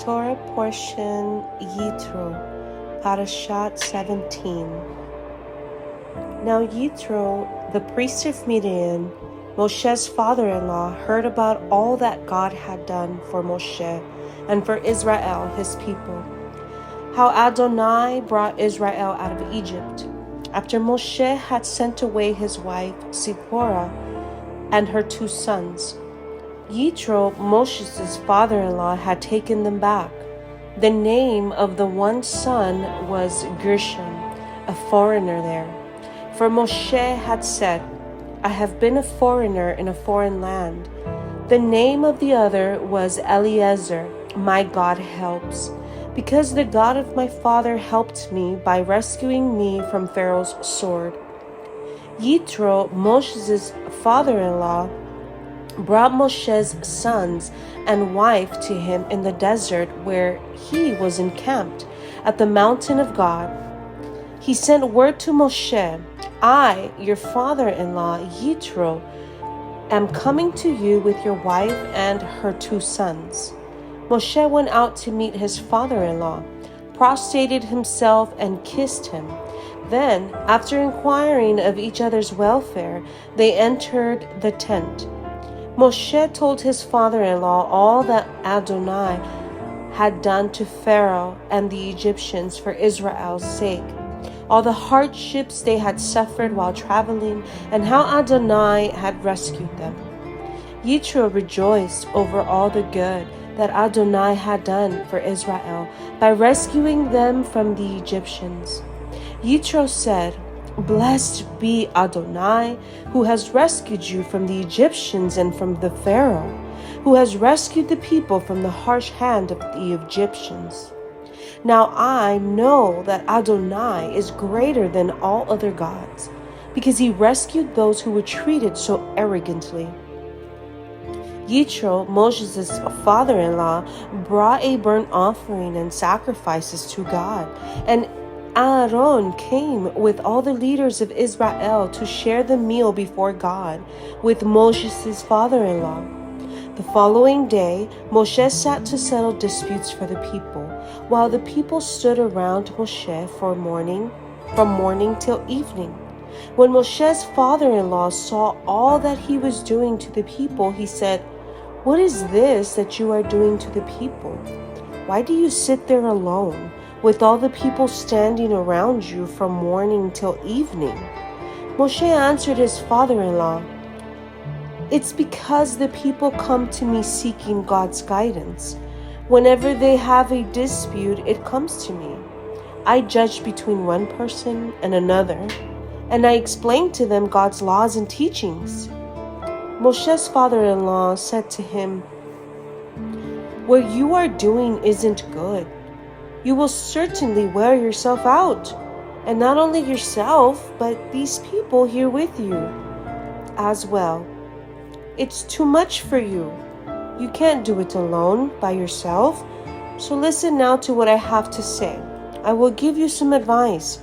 Torah portion Yitro, Parashat 17. Now Yitro, the priest of Midian, Moshe's father-in-law, heard about all that God had done for Moshe and for Israel, his people, how Adonai brought Israel out of Egypt, after Moshe had sent away his wife Zipporah and her 2 sons. Yitro, Moshe's father-in-law, had taken them back. The name of the one son was Gershom, a foreigner there. For Moshe had said, I have been a foreigner in a foreign land. The name of the other was Eliezer, my God helps, because the God of my father helped me by rescuing me from Pharaoh's sword. Yitro, Moshe's father-in-law, brought Moshe's sons and wife to him in the desert where he was encamped at the mountain of God. He sent word to Moshe, I, your father-in-law, Yitro, am coming to you with your wife and her 2 sons. Moshe went out to meet his father-in-law, prostrated himself and kissed him. Then, after inquiring of each other's welfare, they entered the tent. Moshe told his father-in-law all that Adonai had done to Pharaoh and the Egyptians for Israel's sake, all the hardships they had suffered while traveling, and how Adonai had rescued them. Yitro rejoiced over all the good that Adonai had done for Israel by rescuing them from the Egyptians. Yitro said, Blessed be Adonai, who has rescued you from the Egyptians and from the Pharaoh, who has rescued the people from the harsh hand of the Egyptians. Now I know that Adonai is greater than all other gods, because he rescued those who were treated so arrogantly. Yitro, Moshe's father-in-law, brought a burnt offering and sacrifices to God, and Aaron came with all the leaders of Israel to share the meal before God with Moshe's father-in-law. The following day, Moshe sat to settle disputes for the people, while the people stood around Moshe from morning till evening. When Moshe's father-in-law saw all that he was doing to the people, he said, What is this that you are doing to the people? Why do you sit there alone, with all the people standing around you from morning till evening? Moshe answered his father-in-law, It's because the people come to me seeking God's guidance. Whenever they have a dispute, it comes to me. I judge between one person and another, and I explain to them God's laws and teachings. Moshe's father-in-law said to him, What you are doing isn't good. You will certainly wear yourself out, and not only yourself, but these people here with you as well. It's too much for you. You can't do it alone by yourself. So listen now to what I have to say. I will give you some advice,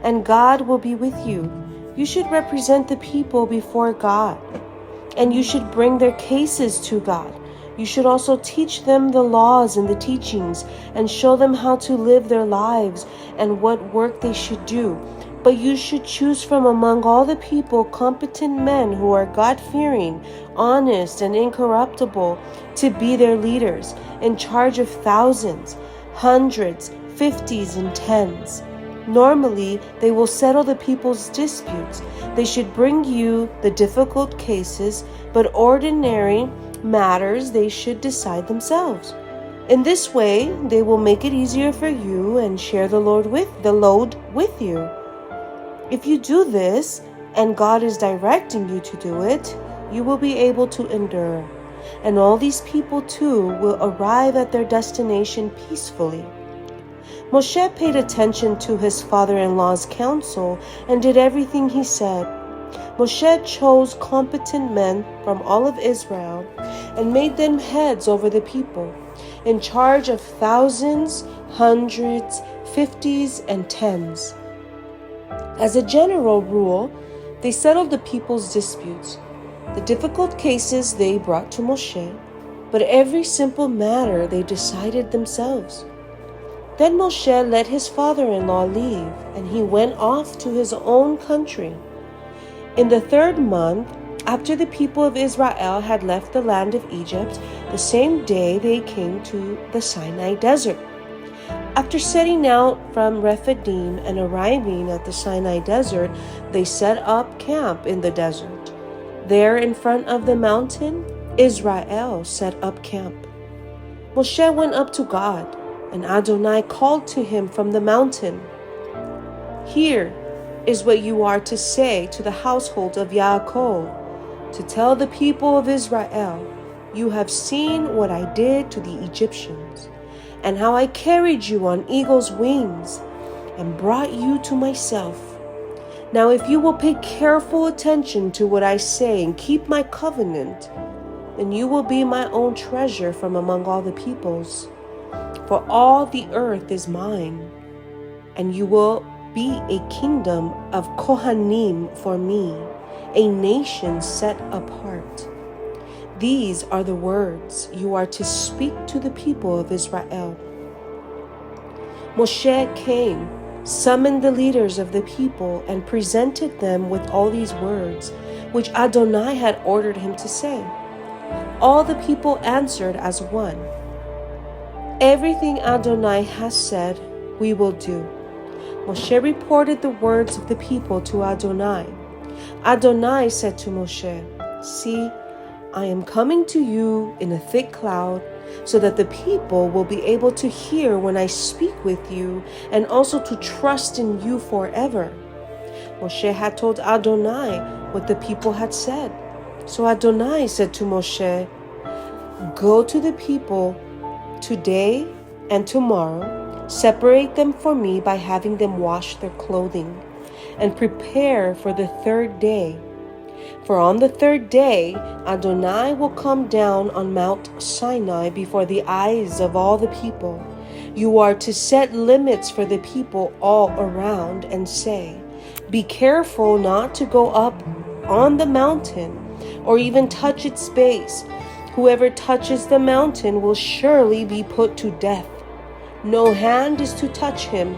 and God will be with you. You should represent the people before God, and you should bring their cases to God. You should also teach them the laws and the teachings and show them how to live their lives and what work they should do. But you should choose from among all the people competent men who are God-fearing, honest, and incorruptible to be their leaders, in charge of thousands, hundreds, 50s, and 10s. Normally, they will settle the people's disputes. They should bring you the difficult cases, but ordinary matters they should decide themselves. In this way, they will make it easier for you and share the load with you. If you do this, and God is directing you to do it, you will be able to endure. And all these people too will arrive at their destination peacefully. Moshe paid attention to his father-in-law's counsel and did everything he said. Moshe chose competent men from all of Israel and made them heads over the people, in charge of thousands, hundreds, 50s, and 10s. As a general rule, they settled the people's disputes. The difficult cases they brought to Moshe, but every simple matter they decided themselves. Then Moshe let his father-in-law leave, and he went off to his own country. In the 3rd month, after the people of Israel had left the land of Egypt, the same day they came to the Sinai desert. After setting out from Rephidim and arriving at the Sinai desert, they set up camp in the desert. There in front of the mountain, Israel set up camp. Moshe went up to God, and Adonai called to him from the mountain. "Here is what you are to say to the household of Yaakov, to tell the people of Israel, you have seen what I did to the Egyptians, and how I carried you on eagle's wings and brought you to myself. Now if you will pay careful attention to what I say and keep my covenant, then you will be my own treasure from among all the peoples. For all the earth is mine, and you will be a kingdom of Kohanim for me, a nation set apart. These are the words you are to speak to the people of Israel." Moshe came, summoned the leaders of the people, and presented them with all these words, which Adonai had ordered him to say. All the people answered as one, "Everything Adonai has said, we will do." Moshe reported the words of the people to Adonai. Adonai said to Moshe, "See, I am coming to you in a thick cloud, so that the people will be able to hear when I speak with you, and also to trust in you forever." Moshe had told Adonai what the people had said. So Adonai said to Moshe, "Go to the people today and tomorrow, separate them for me by having them wash their clothing, and prepare for the 3rd day. For on the 3rd day, Adonai will come down on Mount Sinai before the eyes of all the people. You are to set limits for the people all around and say, 'Be careful not to go up on the mountain or even touch its base. Whoever touches the mountain will surely be put to death. No hand is to touch him,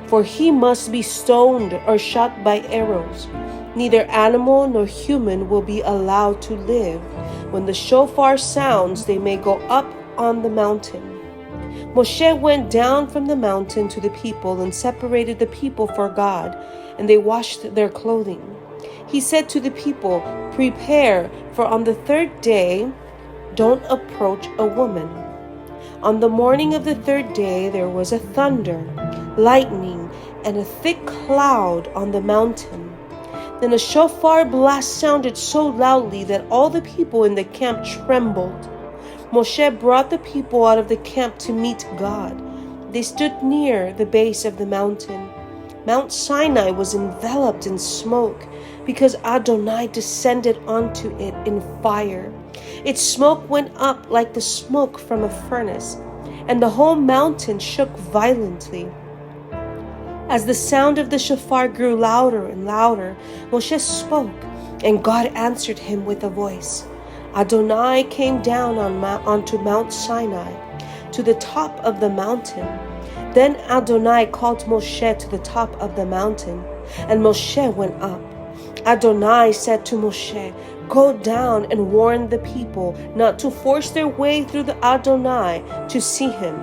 for he must be stoned or shot by arrows. Neither animal nor human will be allowed to live. When the shofar sounds, they may go up on the mountain." Moshe went down from the mountain to the people and separated the people for God, and they washed their clothing. He said to the people, "Prepare, for on the 3rd day, don't approach a woman." On the morning of the 3rd day, there was a thunder, lightning, and a thick cloud on the mountain. Then a shofar blast sounded so loudly that all the people in the camp trembled. Moshe brought the people out of the camp to meet God. They stood near the base of the mountain. Mount Sinai was enveloped in smoke, because Adonai descended onto it in fire. Its smoke went up like the smoke from a furnace, and the whole mountain shook violently. As the sound of the shofar grew louder and louder, Moshe spoke, and God answered him with a voice. Adonai came down onto Mount Sinai, to the top of the mountain. Then Adonai called Moshe to the top of the mountain, and Moshe went up. Adonai said to Moshe, "Go down and warn the people not to force their way through the Adonai to see him.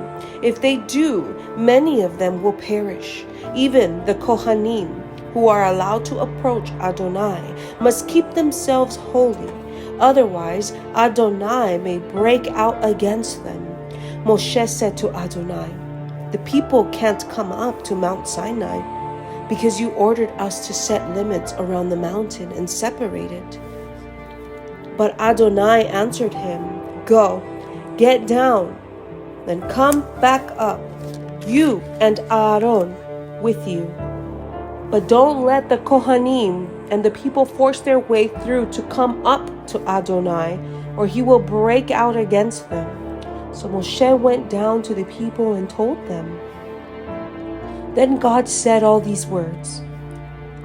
If they do, many of them will perish. Even the Kohanim, who are allowed to approach Adonai, must keep themselves holy. Otherwise, Adonai may break out against them." Moshe said to Adonai, "The people can't come up to Mount Sinai, because you ordered us to set limits around the mountain and separate it." But Adonai answered him, "Go, get down, then come back up, you and Aaron with you. But don't let the Kohanim and the people force their way through to come up to Adonai, or he will break out against them." So Moshe went down to the people and told them. Then God said all these words,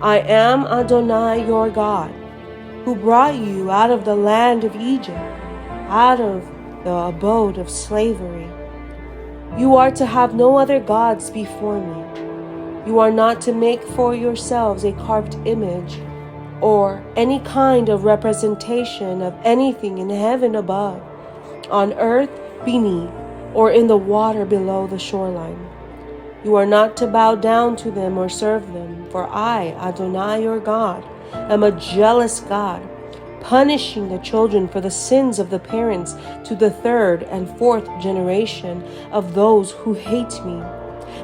"I am Adonai your God, who brought you out of the land of Egypt, out of the abode of slavery. You are to have no other gods before me. You are not to make for yourselves a carved image or any kind of representation of anything in heaven above, on earth beneath, or in the water below the shoreline. You are not to bow down to them or serve them, for I, Adonai your God, am a jealous God, punishing the children for the sins of the parents to the third and fourth generation of those who hate me,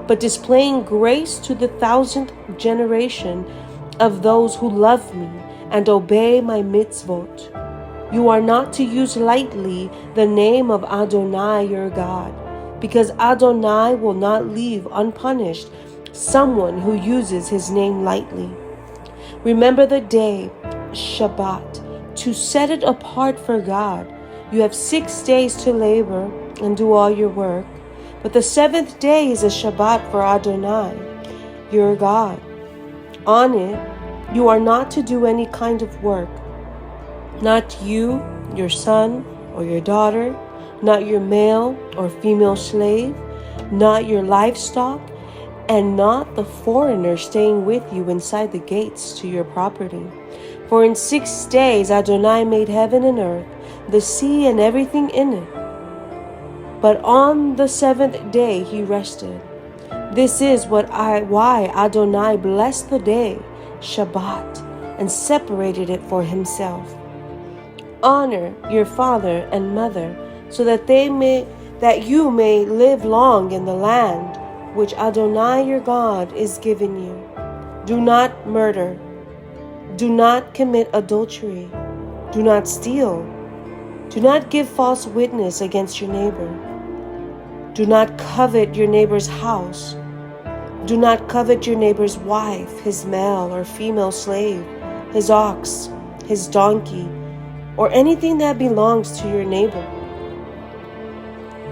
but displaying grace to the 1,000th generation of those who love me and obey my mitzvot. You are not to use lightly the name of Adonai your God, because Adonai will not leave unpunished someone who uses his name lightly. Remember the day, Shabbat, to set it apart for God. You have 6 days to labor and do all your work, but the 7th day is a Shabbat for Adonai, your God. On it, you are not to do any kind of work, not you, your son, or your daughter, not your male or female slave, not your livestock, and not the foreigner staying with you inside the gates to your property. For in 6 days Adonai made heaven and earth, the sea and everything in it. But on the 7th day he rested. This is why Adonai blessed the day, Shabbat, and separated it for himself. Honor your father and mother, so that you may live long in the land which Adonai your God is giving you. Do not murder. Do not commit adultery. Do not steal. Do not give false witness against your neighbor. Do not covet your neighbor's house. Do not covet your neighbor's wife, his male or female slave, his ox, his donkey, or anything that belongs to your neighbor.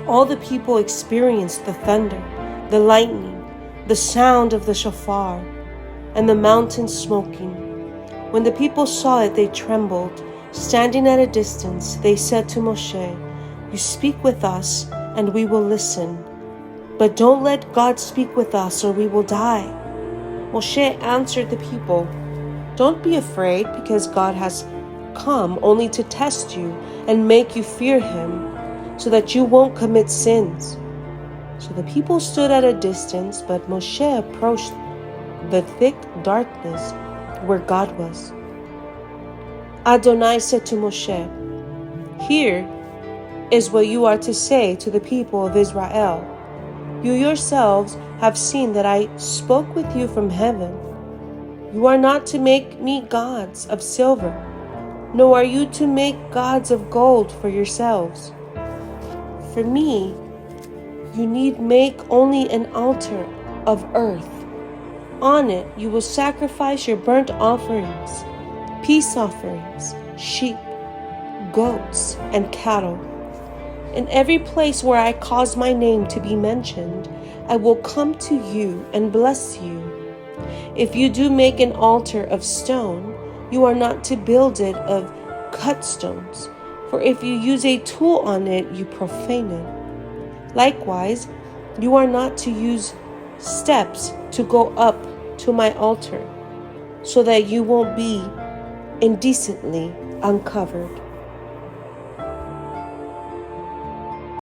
All the people experienced the thunder, the lightning, the sound of the shofar, and the mountain smoking. When the people saw it, they trembled. Standing at a distance, they said to Moshe, "You speak with us, and we will listen. But don't let God speak with us, or we will die." Moshe answered the people, "Don't be afraid, because God has come only to test you and make you fear him, so that you won't commit sins." So the people stood at a distance, but Moshe approached the thick darkness where God was. Adonai said to Moshe, "Here is what you are to say to the people of Israel. You yourselves have seen that I spoke with you from heaven. You are not to make me gods of silver, nor are you to make gods of gold for yourselves. For me, you need make only an altar of earth. On it you will sacrifice your burnt offerings, peace offerings, sheep, goats, and cattle. In every place where I cause my name to be mentioned, I will come to you and bless you. If you do make an altar of stone, you are not to build it of cut stones, for if you use a tool on it, you profane it. Likewise, you are not to use steps to go up to my altar, so that you won't be indecently uncovered."